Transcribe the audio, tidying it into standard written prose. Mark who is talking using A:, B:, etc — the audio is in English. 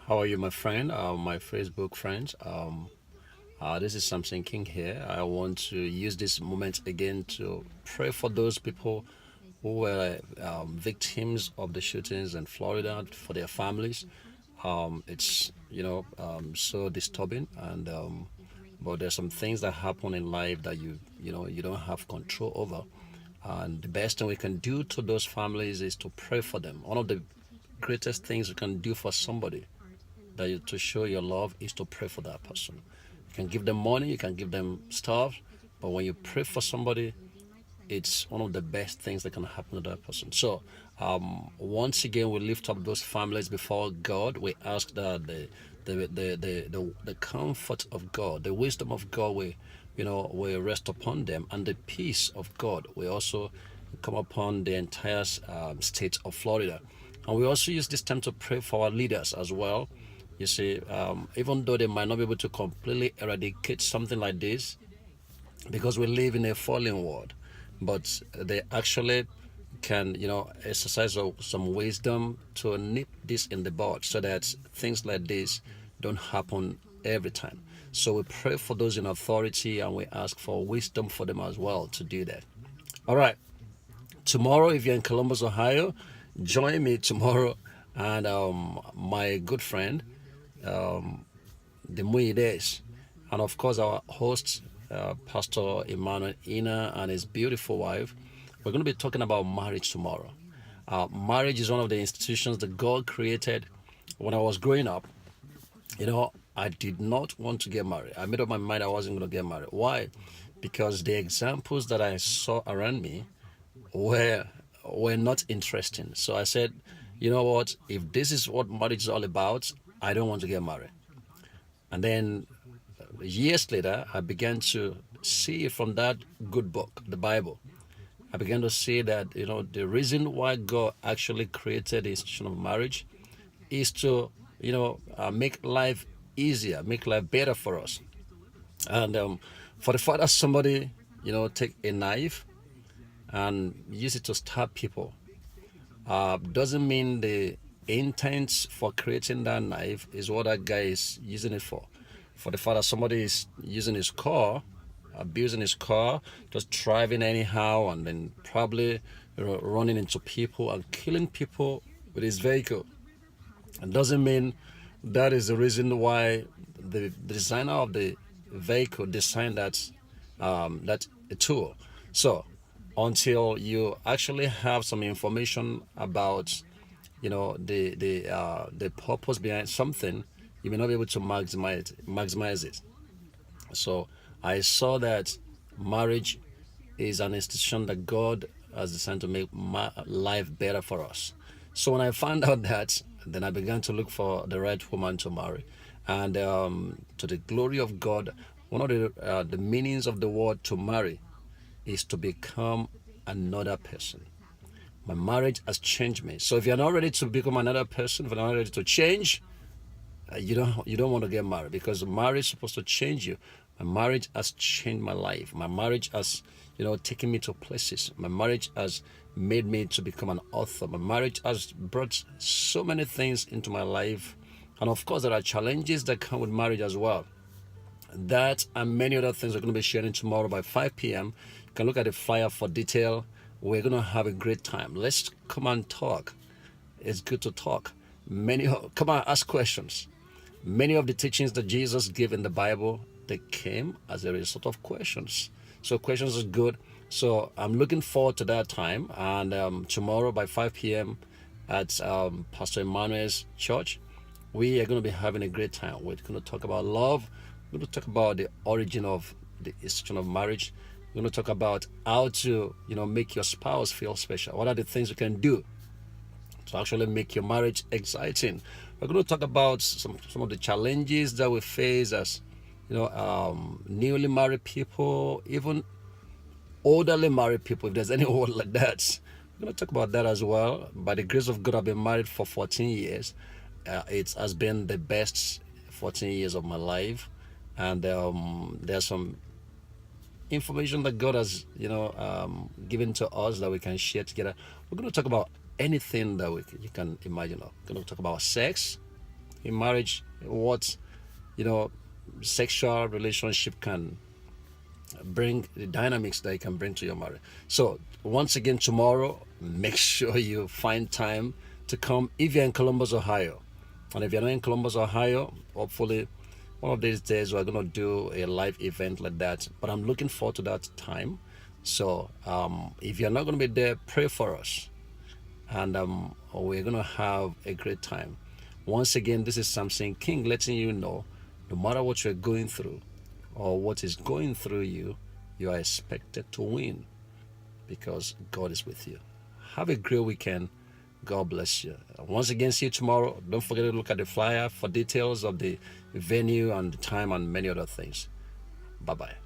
A: How are you, my friend? My Facebook friends. This is Samson King here. I want to use this moment again to pray for those people who were victims of the shootings in Florida, for their families. It's so disturbing, and but there's some things that happen in life that you don't have control over. And the best thing we can do to those families is to pray for them. One of the greatest things you can do for somebody to show your love is to pray for that person. You can give them money, you can give them stuff, but when you pray for somebody, it's one of the best things that can happen to that person. So, once again, we lift up those families before God. We ask that the comfort of God, the wisdom of God, will rest upon them, and the peace of God will also come upon the entire state of Florida. And we also use this time to pray for our leaders as well. You see, even though they might not be able to completely eradicate something like this, because we live in a fallen world, but they actually can, exercise some wisdom to nip this in the bud so that things like this don't happen every time. So we pray for those in authority and we ask for wisdom for them as well to do that. All right. Tomorrow, if you're in Columbus, Ohio, join me tomorrow and my good friend, the Muides, and of course our host, Pastor Emmanuel Ina and his beautiful wife. We're going to be talking about marriage tomorrow. Marriage is one of the institutions that God created. When I was growing up, I did not want to get married. I made up my mind I wasn't going to get married. Why? Because the examples that I saw around me were were not interesting. So I said, you know what? If this is what marriage is all about, I don't want to get married. And then years later, I began to see from that good book, the Bible, I began to see that the reason why God actually created the institution of marriage is to make life easier, make life better for us. And for the fact that somebody take a knife and use it to stab people doesn't mean the intent for creating that knife is what that guy is using it for. For the fact that somebody is using his car, abusing his car, just driving anyhow, and then probably running into people and killing people with his vehicle. It doesn't mean that is the reason why the designer of the vehicle designed that tool. So until you actually have some information about the purpose behind something, you may not be able to maximize it. So I saw that marriage is an institution that God has designed to make life better for us. So when I found out that, then I began to look for the right woman to marry. And to the glory of God, one of the meanings of the word to marry is to become another person. My marriage has changed me. So if you're not ready to become another person, if you're not ready to change, you don't want to get married, because marriage is supposed to change you. My marriage has changed my life. My marriage has taken me to places. My marriage has made me to become an author. My marriage has brought so many things into my life, and of course there are challenges that come with marriage as well. That and many other things we're going to be sharing tomorrow by 5 p.m. You can look at the flyer for detail. We're going to have a great time. Let's come and talk. It's good to talk. Come on, ask questions. Many of the teachings that Jesus gave in the Bible, they came as a result of questions. So questions is good. So I'm looking forward to that time. And tomorrow by 5 p.m. at Pastor Emmanuel's church, we are going to be having a great time. We're going to talk about love. We're going to talk about the origin of the institution of marriage. We're going to talk about how to, make your spouse feel special. What are the things you can do to actually make your marriage exciting? We're going to talk about some of the challenges that we face as, newly married people, even elderly married people, if there's any word like that. We're going to talk about that as well. By the grace of God, I've been married for 14 years. It has been the best 14 years of my life. And there's some information that God has, given to us that we can share together. We're going to talk about anything that you can imagine of. We're going to talk about sex. in marriage, what, you know, sexual relationship can bring, the dynamics that it can bring to your marriage. So once again, tomorrow, make sure you find time to come if you're in Columbus, Ohio. And if you're not in Columbus, Ohio, hopefully one of these days we're going to do a live event like that. But I'm looking forward to that time. So if you're not going to be there, pray for us. And we're going to have a great time. Once again, this is Samson King letting you know, no matter what you're going through or what is going through you, you are expected to win because God is with you. Have a great weekend. God bless you. Once again, see you tomorrow. Don't forget to look at the flyer for details of the venue and the time and many other things. Bye bye.